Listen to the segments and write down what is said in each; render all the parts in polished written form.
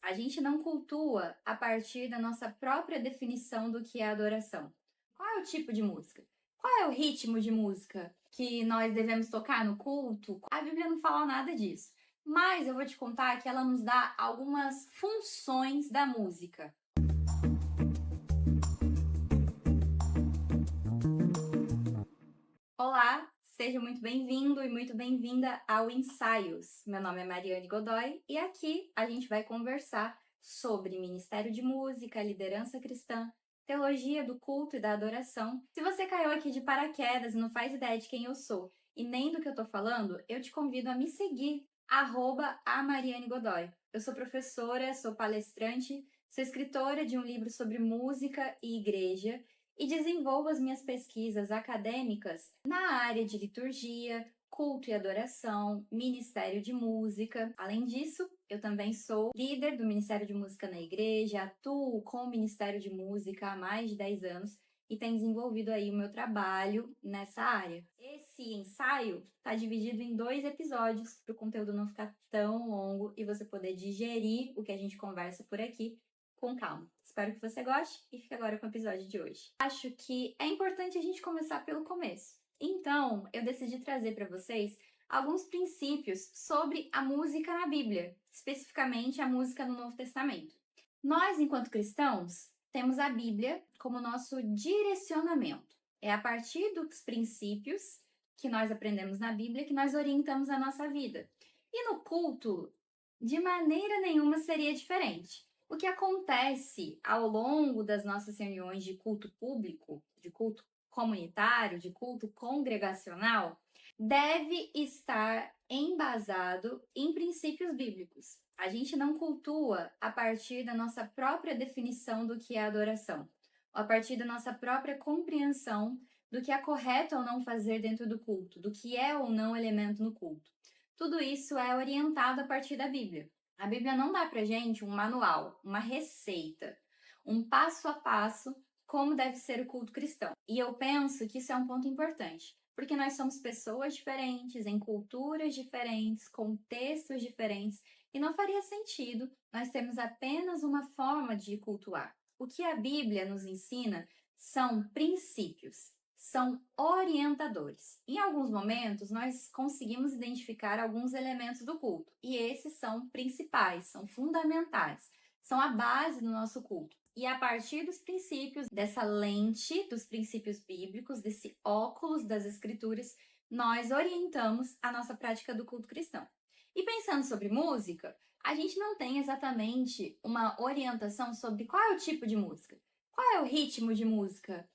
A gente não cultua a partir da nossa própria definição do que é adoração. Qual é o tipo de música? Qual é o ritmo de música que nós devemos tocar no culto? A Bíblia não fala nada disso. Mas eu vou te contar que ela nos dá algumas funções da música. Olá, seja muito bem-vindo e muito bem-vinda ao Ensaios. Meu nome é Mariane Godoy e aqui a gente vai conversar sobre ministério de música, liderança cristã, teologia do culto e da adoração. Se você caiu aqui de paraquedas e não faz ideia de quem eu sou e nem do que eu tô falando, eu te convido a me seguir, @Mariane Godoy. Eu sou professora, sou palestrante, sou escritora de um livro sobre música e igreja e desenvolvo as minhas pesquisas acadêmicas na área de liturgia, culto e adoração, ministério de música. Além disso, eu também sou líder do Ministério de Música na igreja, atuo com o Ministério de Música há mais de 10 anos e tenho desenvolvido aí o meu trabalho nessa área. Esse ensaio está dividido em 2 episódios para o conteúdo não ficar tão longo e você poder digerir o que a gente conversa por aqui com calma. Espero que você goste e fique agora com o episódio de hoje. Acho que é importante a gente começar pelo começo. Então, eu decidi trazer para vocês alguns princípios sobre a música na Bíblia, especificamente a música no Novo Testamento. Nós, enquanto cristãos, temos a Bíblia como nosso direcionamento. É a partir dos princípios que nós aprendemos na Bíblia que nós orientamos a nossa vida. E no culto, de maneira nenhuma seria diferente. O que acontece ao longo das nossas reuniões de culto público, de culto comunitário, de culto congregacional, deve estar embasado em princípios bíblicos. A gente não cultua a partir da nossa própria definição do que é adoração, ou a partir da nossa própria compreensão do que é correto ou não fazer dentro do culto, do que é ou não elemento no culto. Tudo isso é orientado a partir da Bíblia. A Bíblia não dá pra gente um manual, uma receita, um passo a passo como deve ser o culto cristão. E eu penso que isso é um ponto importante, porque nós somos pessoas diferentes, em culturas diferentes, contextos diferentes, e não faria sentido nós termos apenas uma forma de cultuar. O que a Bíblia nos ensina são princípios, são orientadores. Em alguns momentos, nós conseguimos identificar alguns elementos do culto, e esses são principais, são fundamentais, são a base do nosso culto. E a partir dos princípios, dessa lente dos princípios bíblicos, desse óculos das escrituras, nós orientamos a nossa prática do culto cristão. E pensando sobre música, a gente não tem exatamente uma orientação sobre qual é o tipo de música, qual é o ritmo de música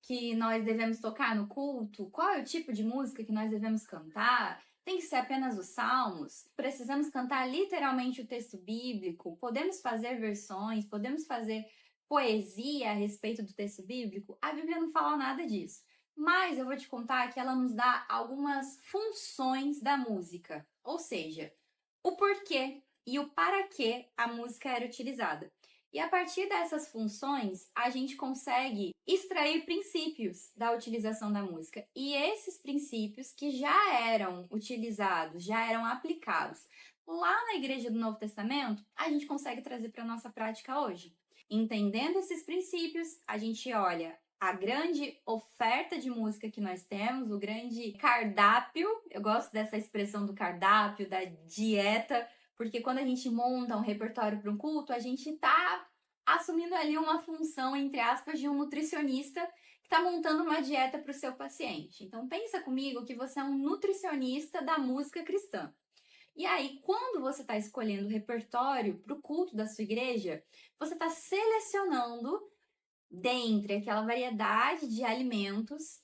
que nós devemos tocar no culto, qual é o tipo de música que nós devemos cantar. Tem que ser apenas os salmos? Precisamos cantar literalmente o texto bíblico? Podemos fazer versões? Podemos fazer poesia a respeito do texto bíblico? A Bíblia não fala nada disso. Mas eu vou te contar que ela nos dá algumas funções da música. Ou seja, o porquê e o para que a música era utilizada. E a partir dessas funções, a gente consegue extrair princípios da utilização da música. E esses princípios que já eram utilizados, já eram aplicados lá na Igreja do Novo Testamento, a gente consegue trazer para a nossa prática hoje. Entendendo esses princípios, a gente olha a grande oferta de música que nós temos, o grande cardápio. Eu gosto dessa expressão do cardápio, da dieta, porque quando a gente monta um repertório para um culto, a gente está assumindo ali uma função, entre aspas, de um nutricionista que está montando uma dieta para o seu paciente. Então, pensa comigo que você é um nutricionista da música cristã. E aí, quando você está escolhendo o repertório para o culto da sua igreja, você está selecionando, dentre aquela variedade de alimentos,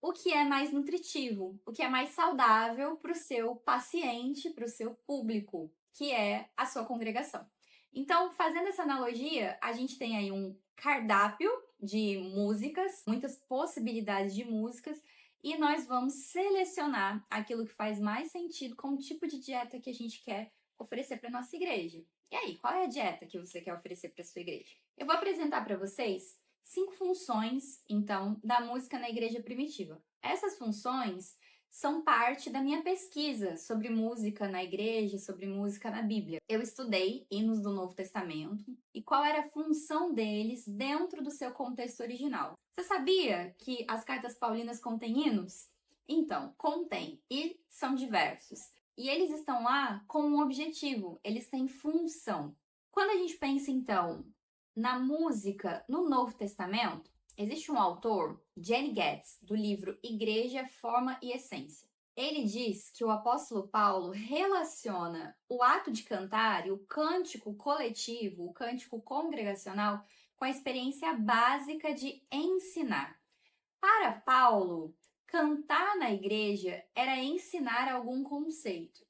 o que é mais nutritivo, o que é mais saudável para o seu paciente, para o seu público, que é a sua congregação. Então, fazendo essa analogia, a gente tem aí um cardápio de músicas, muitas possibilidades de músicas, e nós vamos selecionar aquilo que faz mais sentido com o tipo de dieta que a gente quer oferecer para nossa igreja. E aí, qual é a dieta que você quer oferecer para sua igreja? Eu vou apresentar para vocês 5 funções, então, da música na igreja primitiva. Essas funções são parte da minha pesquisa sobre música na igreja, sobre música na Bíblia. Eu estudei hinos do Novo Testamento e qual era a função deles dentro do seu contexto original. Você sabia que as cartas paulinas contêm hinos? Então, contém e são diversos. E eles estão lá com um objetivo, eles têm função. Quando a gente pensa, então, na música no Novo Testamento, existe um autor, Jenny Getz, do livro Igreja, Forma e Essência. Ele diz que o apóstolo Paulo relaciona o ato de cantar e o cântico coletivo, o cântico congregacional, com a experiência básica de ensinar. Para Paulo, cantar na igreja era ensinar algum conceito.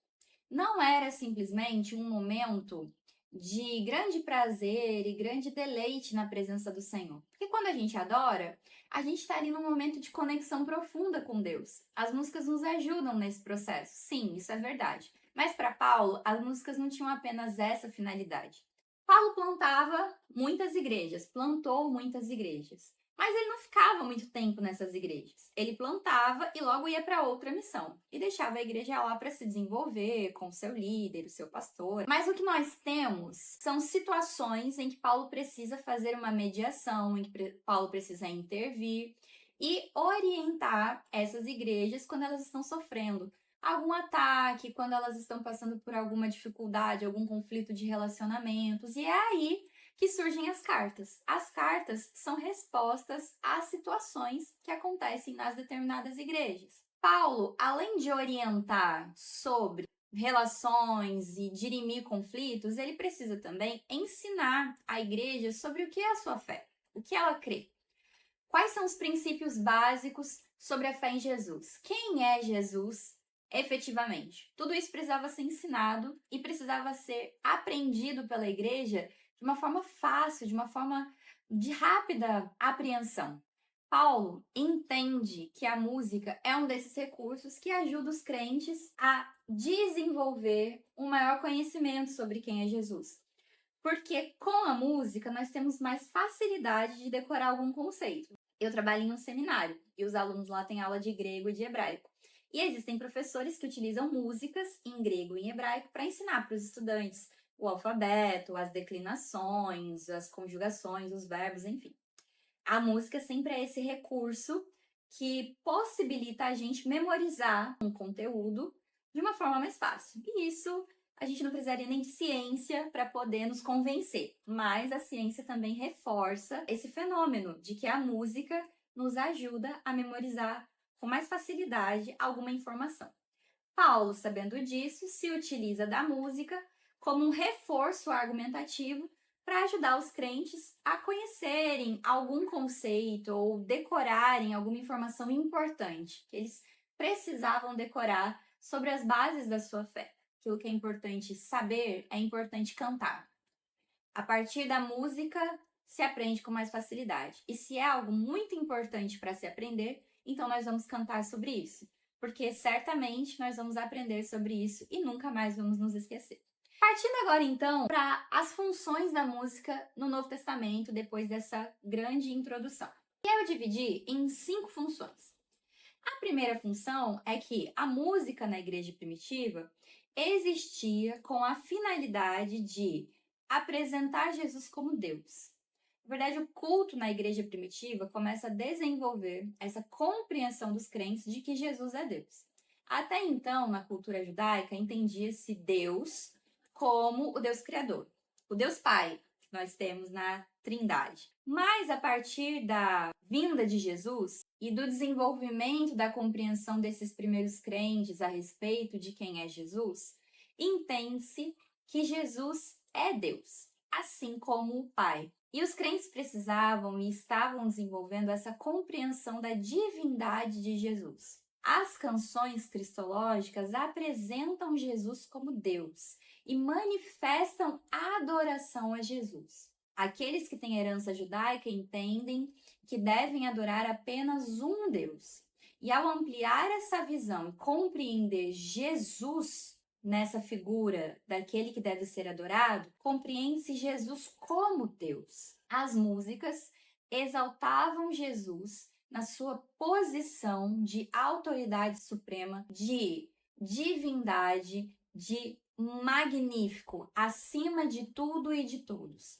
Não era simplesmente um momento de grande prazer e grande deleite na presença do Senhor. Porque quando a gente adora, a gente está ali num momento de conexão profunda com Deus. As músicas nos ajudam nesse processo. Sim, isso é verdade. Mas para Paulo, as músicas não tinham apenas essa finalidade. Paulo plantava muitas igrejas, plantou muitas igrejas. Mas ele não ficava muito tempo nessas igrejas. Ele plantava e logo ia para outra missão. E deixava a igreja lá para se desenvolver com o seu líder, o seu pastor. Mas o que nós temos são situações em que Paulo precisa fazer uma mediação, em que Paulo precisa intervir e orientar essas igrejas quando elas estão sofrendo algum ataque, quando elas estão passando por alguma dificuldade, algum conflito de relacionamentos. E é aí que surgem as cartas. As cartas são respostas às situações que acontecem nas determinadas igrejas. Paulo, além de orientar sobre relações e dirimir conflitos, ele precisa também ensinar a igreja sobre o que é a sua fé, o que ela crê. Quais são os princípios básicos sobre a fé em Jesus? Quem é Jesus efetivamente? Tudo isso precisava ser ensinado e precisava ser aprendido pela igreja de uma forma fácil, de uma forma de rápida apreensão. Paulo entende que a música é um desses recursos que ajuda os crentes a desenvolver um maior conhecimento sobre quem é Jesus. Porque com a música nós temos mais facilidade de decorar algum conceito. Eu trabalho em um seminário e os alunos lá têm aula de grego e de hebraico. E existem professores que utilizam músicas em grego e em hebraico para ensinar para os estudantes o alfabeto, as declinações, as conjugações, os verbos, enfim. A música sempre é esse recurso que possibilita a gente memorizar um conteúdo de uma forma mais fácil. E isso a gente não precisaria nem de ciência para poder nos convencer, mas a ciência também reforça esse fenômeno de que a música nos ajuda a memorizar com mais facilidade alguma informação. Paulo, sabendo disso, se utiliza da música como um reforço argumentativo para ajudar os crentes a conhecerem algum conceito ou decorarem alguma informação importante que eles precisavam decorar sobre as bases da sua fé. Aquilo que é importante saber, é importante cantar. A partir da música, se aprende com mais facilidade. E se é algo muito importante para se aprender, então nós vamos cantar sobre isso. Porque certamente nós vamos aprender sobre isso e nunca mais vamos nos esquecer. Partindo agora, então, para as funções da música no Novo Testamento, depois dessa grande introdução. E eu dividi em 5 funções. A primeira função é que a música na igreja primitiva existia com a finalidade de apresentar Jesus como Deus. Na verdade, o culto na igreja primitiva começa a desenvolver essa compreensão dos crentes de que Jesus é Deus. Até então, na cultura judaica, entendia-se Deus como o Deus Criador, o Deus Pai, que nós temos na Trindade. Mas a partir da vinda de Jesus e do desenvolvimento da compreensão desses primeiros crentes a respeito de quem é Jesus, entende-se que Jesus é Deus, assim como o Pai. E os crentes precisavam e estavam desenvolvendo essa compreensão da divindade de Jesus. As canções cristológicas apresentam Jesus como Deus e manifestam adoração a Jesus. Aqueles que têm herança judaica entendem que devem adorar apenas um Deus. E ao ampliar essa visão e compreender Jesus nessa figura daquele que deve ser adorado, compreende-se Jesus como Deus. As músicas exaltavam Jesus na sua posição de autoridade suprema, de divindade, de magnífico, acima de tudo e de todos.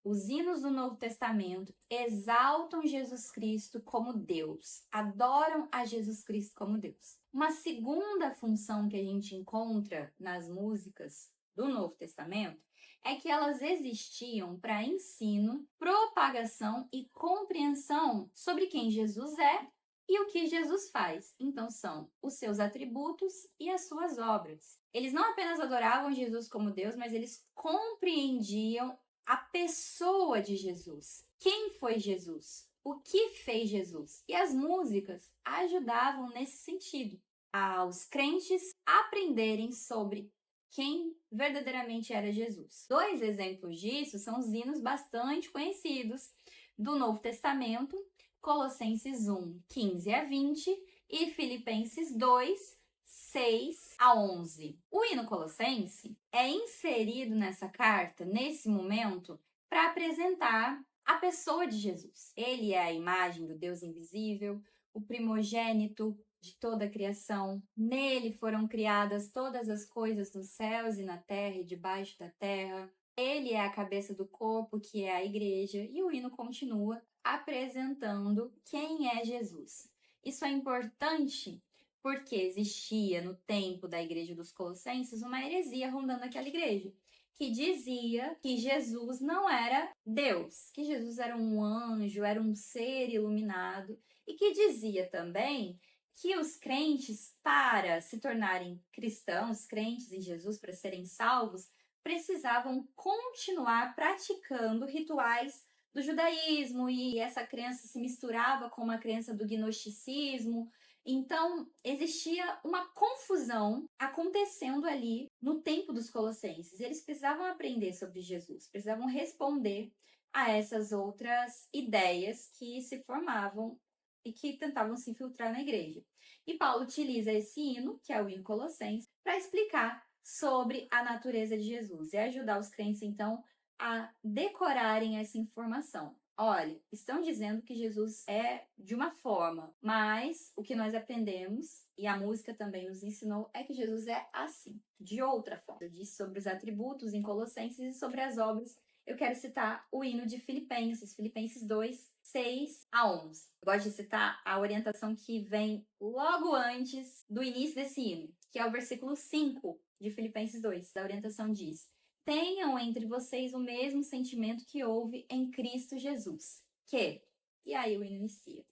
Os hinos do Novo Testamento exaltam Jesus Cristo como Deus, adoram a Jesus Cristo como Deus. Uma segunda função que a gente encontra nas músicas do Novo Testamento é que elas existiam para ensino, propagação e compreensão sobre quem Jesus é e o que Jesus faz. Então, são os seus atributos e as suas obras. Eles não apenas adoravam Jesus como Deus, mas eles compreendiam a pessoa de Jesus. Quem foi Jesus? O que fez Jesus? E as músicas ajudavam nesse sentido, aos crentes aprenderem sobre quem verdadeiramente era Jesus. Dois exemplos disso são os hinos bastante conhecidos do Novo Testamento, Colossenses 1, 15 a 20 e Filipenses 2, 6 a 11. O hino colossense é inserido nessa carta, nesse momento, para apresentar a pessoa de Jesus. Ele é a imagem do Deus invisível, o primogênito de toda a criação. Nele foram criadas todas as coisas nos céus e na terra e debaixo da terra. Ele é a cabeça do corpo, que é a igreja, e o hino continua apresentando quem é Jesus. Isso é importante porque existia no tempo da igreja dos Colossenses uma heresia rondando aquela igreja, que dizia que Jesus não era Deus, que Jesus era um anjo, era um ser iluminado, e que dizia também que os crentes, para se tornarem cristãos, crentes em Jesus, para serem salvos, precisavam continuar praticando rituais do judaísmo, e essa crença se misturava com uma crença do gnosticismo. Então, existia uma confusão acontecendo ali no tempo dos Colossenses. Eles precisavam aprender sobre Jesus, precisavam responder a essas outras ideias que se formavam e que tentavam se infiltrar na igreja. E Paulo utiliza esse hino, que é o hino Colossenses, para explicar sobre a natureza de Jesus e ajudar os crentes, então, a decorarem essa informação. Olha, estão dizendo que Jesus é de uma forma, mas o que nós aprendemos, e a música também nos ensinou, é que Jesus é assim, de outra forma. Eu disse sobre os atributos em Colossenses e sobre as obras. Eu quero citar o hino de Filipenses, Filipenses 2, 6 a 11. Eu gosto de citar a orientação que vem logo antes do início desse hino, que é o versículo 5 de Filipenses 2. A orientação diz: tenham entre vocês o mesmo sentimento que houve em Cristo Jesus, que... E aí o hino inicia.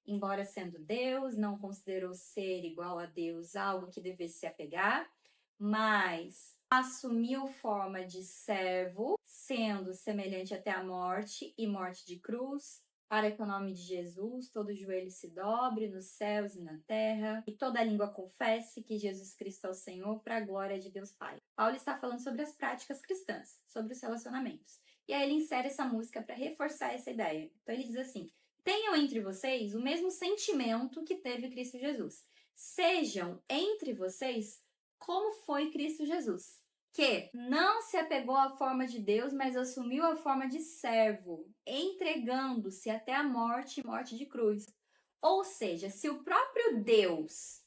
Embora sendo Deus, não considerou ser igual a Deus algo que devesse se apegar, mas assumiu forma de servo, sendo semelhante até a morte e morte de cruz, para que o nome de Jesus todo joelho se dobre nos céus e na terra, e toda língua confesse que Jesus Cristo é o Senhor, para a glória de Deus Pai. Paulo está falando sobre as práticas cristãs, sobre os relacionamentos. E aí ele insere essa música para reforçar essa ideia. Então ele diz assim: tenham entre vocês o mesmo sentimento que teve Cristo Jesus. Sejam entre vocês como foi Cristo Jesus, que não se apegou à forma de Deus, mas assumiu a forma de servo, entregando-se até a morte e morte de cruz. Ou seja, se o próprio Deus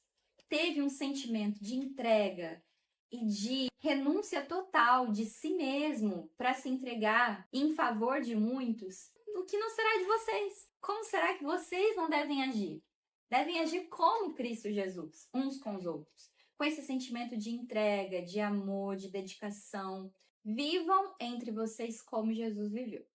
teve um sentimento de entrega e de renúncia total de si mesmo para se entregar em favor de muitos, o que não será de vocês? Como será que vocês não devem agir? Devem agir como Cristo Jesus, uns com os outros, com esse sentimento de entrega, de amor, de dedicação. Vivam entre vocês como Jesus viveu.